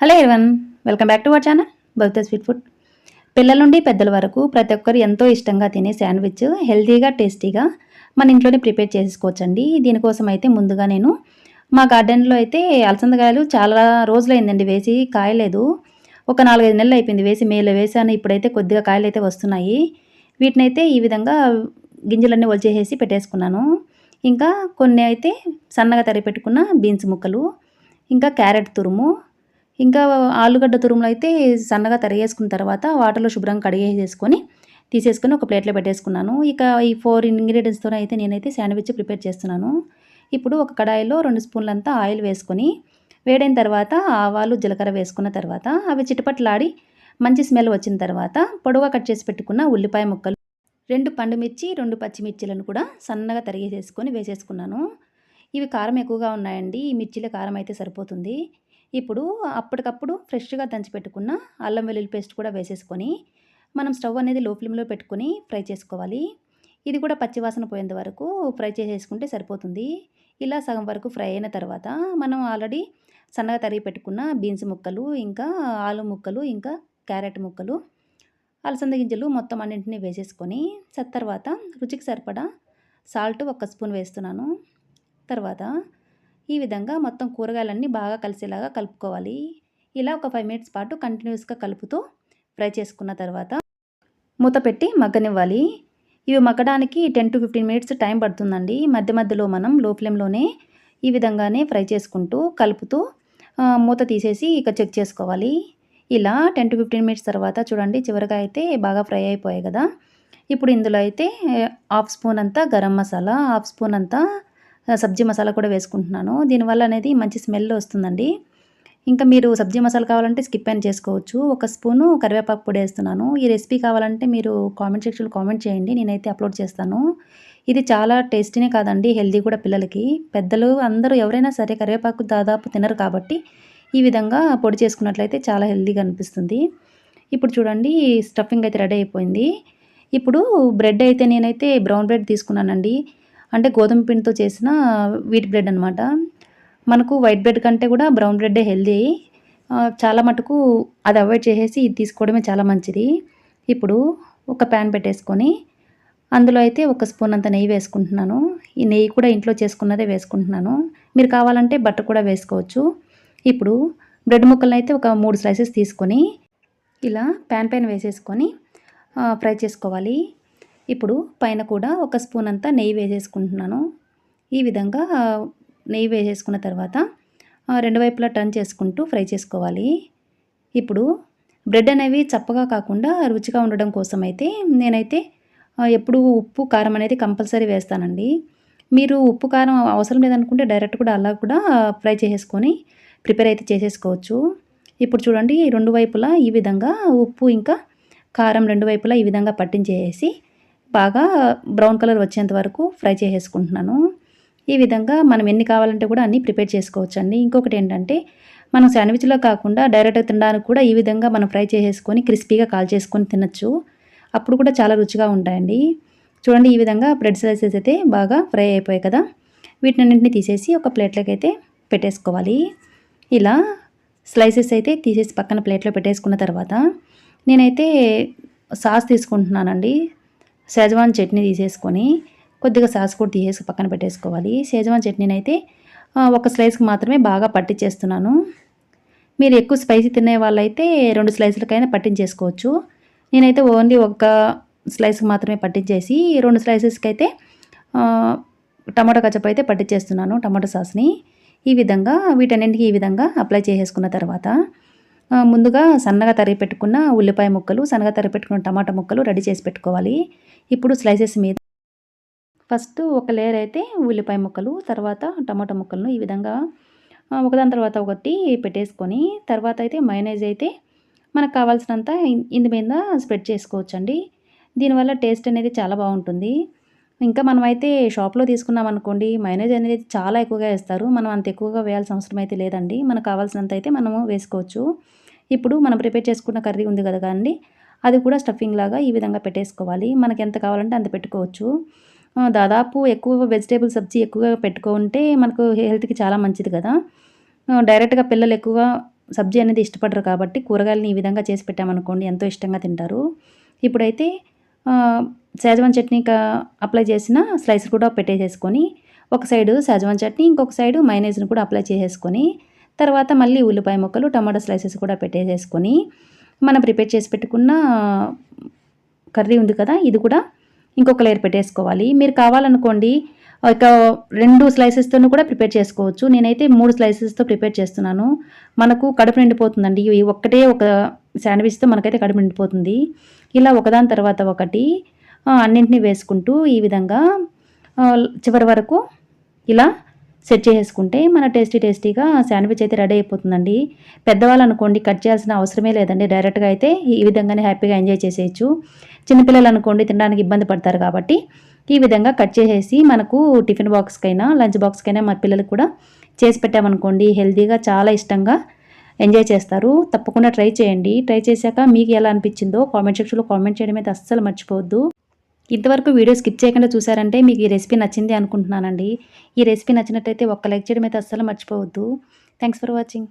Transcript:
Hello ఎవరివన్, welcome back to our channel Bhavita sweet food. పిల్లల నుండి పెద్దల వరకు ప్రతి ఒక్కరు ఎంతో ఇష్టంగా తినే శాండ్విచ్ హెల్తీగా టేస్టీగా మన ఇంట్లోనే ప్రిపేర్ చేసుకోవచ్చండి. దీనికోసం అయితే ముందుగా నేను మా గార్డెన్లో అయితే అలసందకాయలు చాలా రోజులైందండి వేసి, కాయలేదు. ఒక 4-5 నెలలు అయిపోయింది వేసి, మేలో వేసాను. ఇప్పుడైతే కొద్దిగా కాయలు అయితే వస్తున్నాయి. వీటినైతే ఈ విధంగా గింజలన్నీ ఒలిచేసేసి పెట్టేసుకున్నాను. ఇంకా కొన్ని అయితే సన్నగా తరిగి పెట్టుకున్న బీన్స్ ముక్కలు, ఇంకా క్యారెట్ తురుము, ఇంకా ఆలుగడ్డ తురుములో అయితే సన్నగా తరిగేసుకున్న తర్వాత వాటర్లో శుభ్రంగా కడిగేసేసుకొని తీసేసుకొని ఒక ప్లేట్లో పెట్టేసుకున్నాను. ఇక ఈ 4 ఇంగ్రీడియంట్స్‌తో అయితే నేనైతే శాండ్విచ్ ప్రిపేర్ చేస్తున్నాను. ఇప్పుడు ఒక కడాయిలో 2 స్పూన్లంతా ఆయిల్ వేసుకొని వేడైన తర్వాత ఆవాలు, జీలకర్ర వేసుకున్న తర్వాత అవి చిటపటలాడి మంచి స్మెల్ వచ్చిన తర్వాత పొడవుగా కట్ చేసి పెట్టుకున్న ఉల్లిపాయ ముక్కలు, 2 పండుమిర్చి, 2 పచ్చిమిర్చిలను కూడా సన్నగా తరిగేసేసుకొని వేసేసుకున్నాను. ఇవి కారం ఎక్కువగా ఉన్నాయండి. ఈ మిర్చిల కారం అయితే సరిపోతుంది. ఇప్పుడు అప్పటికప్పుడు ఫ్రెష్‌గా దంచి పెట్టుకున్న అల్లం వెల్లుల్లి పేస్ట్ కూడా వేసేసుకొని మనం స్టవ్ అనేది లో ఫ్లేమ్‌లో పెట్టుకొని ఫ్రై చేసుకోవాలి. ఇది కూడా పచ్చివాసన పోయేంత వరకు ఫ్రై చేసేసుకుంటే సరిపోతుంది. ఇలా సగం వరకు ఫ్రై అయిన తర్వాత మనం ఆల్రెడీ సన్నగా తరిగి పెట్టుకున్న బీన్స్ ముక్కలు, ఇంకా ఆలు ముక్కలు, ఇంకా క్యారెట్ ముక్కలు, అలసంద గింజలు మొత్తం అన్నింటినీ వేసేసుకొని తర్వాత రుచికి సరిపడా సాల్ట్ 1 స్పూన్ వేస్తున్నాను. తర్వాత ఈ విధంగా మొత్తం కూరగాయలన్నీ బాగా కలిసేలాగా కలుపుకోవాలి. ఇలా ఒక 5 మినిట్స్ పాటు కంటిన్యూస్‌గా కలుపుతూ ఫ్రై చేసుకున్న తర్వాత మూత పెట్టి మగ్గనివ్వాలి. ఇవి మగ్గడానికి 10-15 మినిట్స్ టైం పడుతుందండి. మధ్య మధ్యలో మనం లో ఫ్లేమ్‌లోనే ఈ విధంగానే ఫ్రై చేసుకుంటూ కలుపుతూ మూత తీసేసి ఇక చెక్ చేసుకోవాలి. ఇలా 10-15 మినిట్స్ తర్వాత చూడండి, చివరగా అయితే బాగా ఫ్రై అయిపోయాయి కదా! ఇప్పుడు ఇందులో అయితే హాఫ్ స్పూన్ అంతా గరం మసాలా, హాఫ్ స్పూన్ అంతా సబ్జీ మసాలా కూడా వేసుకుంటున్నాను. దీనివల్ల అనేది మంచి స్మెల్ వస్తుందండి. ఇంకా మీరు సబ్జీ మసాలా కావాలంటే స్కిప్ అయినా చేసుకోవచ్చు. 1 స్పూను కరివేపాకు పొడి వేస్తున్నాను. ఈ రెసిపీ కావాలంటే మీరు కామెంట్ సెక్షన్‌లో కామెంట్ చేయండి. నేనైతే అప్లోడ్ చేస్తాను. ఇది చాలా టేస్టీనే కాదండి, హెల్తీ కూడా పిల్లలకి. పెద్దలు అందరూ ఎవరైనా సరే కరివేపాకు దాదాపు తినరు కాబట్టి ఈ విధంగా పొడి చేసుకున్నట్లయితే చాలా హెల్తీగా అనిపిస్తుంది. ఇప్పుడు చూడండి, స్టఫింగ్ అయితే రెడీ అయిపోయింది. ఇప్పుడు బ్రెడ్ అయితే నేనైతే బ్రౌన్ బ్రెడ్ తీసుకున్నానండి. అంటే గోధుమ పిండితో చేసిన వీట్ బ్రెడ్ అనమాట. మనకు వైట్ బ్రెడ్ కంటే కూడా బ్రౌన్ బ్రెడ్డే హెల్తీ. చాలా మటుకు అది అవాయిడ్ చేసేసి ఇది తీసుకోవడమే చాలా మంచిది. ఇప్పుడు ఒక ప్యాన్ పెట్టేసుకొని అందులో అయితే 1 స్పూన్ అంత నెయ్యి వేసుకుంటున్నాను. ఈ నెయ్యి కూడా ఇంట్లో చేసుకున్నదే వేసుకుంటున్నాను. మీరు కావాలంటే బటర్ కూడా వేసుకోవచ్చు. ఇప్పుడు బ్రెడ్ ముక్కలనైతే ఒక 3 స్లైసెస్ తీసుకొని ఇలా ప్యాన్ పైన వేసేసుకొని ఫ్రై చేసుకోవాలి. ఇప్పుడు పైన కూడా 1 స్పూన్ అంతా నెయ్యి వేసేసుకుంటున్నాను. ఈ విధంగా నెయ్యి వేసేసుకున్న తర్వాత 2 వైపులా టర్న్ చేసుకుంటూ ఫ్రై చేసుకోవాలి. ఇప్పుడు బ్రెడ్ అనేవి చప్పగా కాకుండా రుచిగా ఉండడం కోసం అయితే నేనైతే ఎప్పుడూ ఉప్పు, కారం అనేది కంపల్సరీ వేస్తానండి. మీరు ఉప్పు, కారం అవసరం లేదనుకుంటే డైరెక్ట్ కూడా అలా కూడా ఫ్రై చేసేసుకొని ప్రిపేర్ అయితే చేసేసుకోవచ్చు. ఇప్పుడు చూడండి, 2 వైపులా ఈ విధంగా ఉప్పు ఇంకా కారం 2 వైపులా ఈ విధంగా పట్టించేసి బాగా బ్రౌన్ కలర్ వచ్చేంత వరకు ఫ్రై చేసేసుకుంటున్నాను. ఈ విధంగా మనం ఎన్ని కావాలంటే కూడా అన్నీ ప్రిపేర్ చేసుకోవచ్చండి. ఇంకొకటి ఏంటంటే, మనం శాండ్విచ్‌లో కాకుండా డైరెక్ట్‌గా తినడానికి కూడా ఈ విధంగా మనం ఫ్రై చేసేసుకొని క్రిస్పీగా కాల్చేసుకొని తినొచ్చు. అప్పుడు కూడా చాలా రుచిగా ఉంటాయండి. చూడండి, ఈ విధంగా బ్రెడ్ స్లైసెస్ అయితే బాగా ఫ్రై అయిపోయాయి కదా! వీటన్నింటిని తీసేసి ఒక ప్లేట్‌లోకి అయితే పెట్టేసుకోవాలి. ఇలా స్లైసెస్ అయితే తీసేసి పక్కన ప్లేట్‌లో పెట్టేసుకున్న తర్వాత నేనైతే సాస్ తీసుకుంటున్నానండి. షెజ్వాన్ చట్నీ తీసేసుకొని కొద్దిగా సాస్ కూడా తీసేసి పక్కన పెట్టేసుకోవాలి. షెజ్వాన్ చట్నీనైతే ఒక స్లైస్‌కి మాత్రమే బాగా పట్టించేస్తున్నాను. మీరు ఎక్కువ స్పైసీ తినే వాళ్ళైతే 2 స్లైసులకైనా పట్టించేసుకోవచ్చు. నేనైతే ఓన్లీ ఒక స్లైస్‌కి మాత్రమే పట్టించేసి 2 స్లైసెస్‌కైతే టమాటో కచప్ అయితే పట్టించేస్తున్నాను, టమాటో సాస్‌ని. ఈ విధంగా వీటన్నింటికి ఈ విధంగా అప్లై చేసేసుకున్న తర్వాత ముందుగా సన్నగా తరిగి పెట్టుకున్న ఉల్లిపాయ ముక్కలు, సన్నగా తరిగి పెట్టుకున్న టమాటా ముక్కలు రెడీ చేసి పెట్టుకోవాలి. ఇప్పుడు స్లైసెస్ మీద ఫస్ట్ ఒక లేయర్ అయితే ఉల్లిపాయ ముక్కలు, తర్వాత టమాటా ముక్కలను ఈ విధంగా ఒకదాని తర్వాత ఒకటి పెట్టేసుకొని తర్వాత అయితే మయోనైజ్ అయితే మనకు కావాల్సినంత ఇందు మీద స్ప్రెడ్ చేసుకోవచ్చండి. దీనివల్ల టేస్ట్ అనేది చాలా బాగుంటుంది. ఇంకా మనమైతే షాప్‌లో తీసుకున్నామనుకోండి, మయోనైజ్ అనేది చాలా ఎక్కువగా ఏస్తారు. మనం అంత ఎక్కువగా వేయాల్సిన అవసరం అయితే లేదండి. మనకు కావాల్సినంత అయితే మనము వేసుకోవచ్చు. ఇప్పుడు మనం ప్రిపేర్ చేసుకున్న కర్రీ ఉంది కదా అండి, అది కూడా స్టఫింగ్ లాగా ఈ విధంగా పెట్టేసుకోవాలి. మనకి ఎంత కావాలంటే అంత పెట్టుకోవచ్చు. దాదాపు ఎక్కువ వెజిటబుల్ సబ్జీ ఎక్కువగా పెట్టుకుంటే మనకు హెల్త్‌కి చాలా మంచిది కదా! డైరెక్ట్‌గా పిల్లలు ఎక్కువగా సబ్జీ అనేది ఇష్టపడరు కాబట్టి కూరగాయలని ఈ విధంగా చేసి పెట్టామనుకోండి ఎంతో ఇష్టంగా తింటారు. ఇప్పుడైతే షేజ్వాన్ చట్నీ అప్లై చేసిన స్లైస్ కూడా పెట్టేసేసుకొని ఒక సైడు షేజ్వాన్ చట్నీ, ఇంకొక సైడు మైనీస్‌ని కూడా అప్లై చేసేసుకొని తర్వాత మళ్ళీ ఉల్లిపాయ ముక్కలు, టమాటో స్లైసెస్ కూడా పెట్టేసేసుకొని మనం ప్రిపేర్ చేసి పెట్టుకున్న కర్రీ ఉంది కదా, ఇది కూడా ఇంకొక లేయర్ పెట్టేసుకోవాలి. మీరు కావాలనుకోండి ఒక 2 స్లైసెస్తోను కూడా ప్రిపేర్ చేసుకోవచ్చు. నేనైతే 3 స్లైసెస్‌తో ప్రిపేర్ చేస్తున్నాను. మనకు కడుపు నిండిపోతుందండి. ఈ ఒక్కటే ఒక శాండ్విచ్‌తో మనకైతే కడుపు నిండిపోతుంది. ఇలా ఒకదాని తర్వాత ఒకటి అన్నింటిని వేసుకుంటూ ఈ విధంగా చివరి వరకు ఇలా సెట్ చేసేసుకుంటే మన టేస్టీగా శాండ్విచ్ అయితే రెడీ అయిపోతుందండి. పెద్దవాళ్ళు అనుకోండి కట్ చేయాల్సిన అవసరమే లేదండి. డైరెక్ట్గా అయితే ఈ విధంగానే హ్యాపీగా ఎంజాయ్ చేసేయచ్చు. చిన్నపిల్లలు అనుకోండి తినడానికి ఇబ్బంది పడతారు కాబట్టి ఈ విధంగా కట్ చేసేసి మనకు టిఫిన్ బాక్స్కైనా లంచ్ బాక్స్కైనా మా పిల్లలకు కూడా చేసి పెట్టామనుకోండి హెల్తీగా చాలా ఇష్టంగా ఎంజాయ్ చేస్తారు. తప్పకుండా ట్రై చేయండి. ట్రై చేశాక మీకు ఎలా అనిపించిందో కామెంట్ సెక్షన్లో కామెంట్ చేయడం అయితే అస్సలు మర్చిపోవద్దు. ఇంతవరకు వీడియో స్కిప్ చేయకుండా చూసారంటే మీకు ఈ రెసిపీ నచ్చింది అనుకుంటున్నానండి. ఈ రెసిపీ నచ్చినట్టయితే ఒక్క లైక్ చేయడం అయితే అస్సలు మర్చిపోవద్దు. Thanks for watching.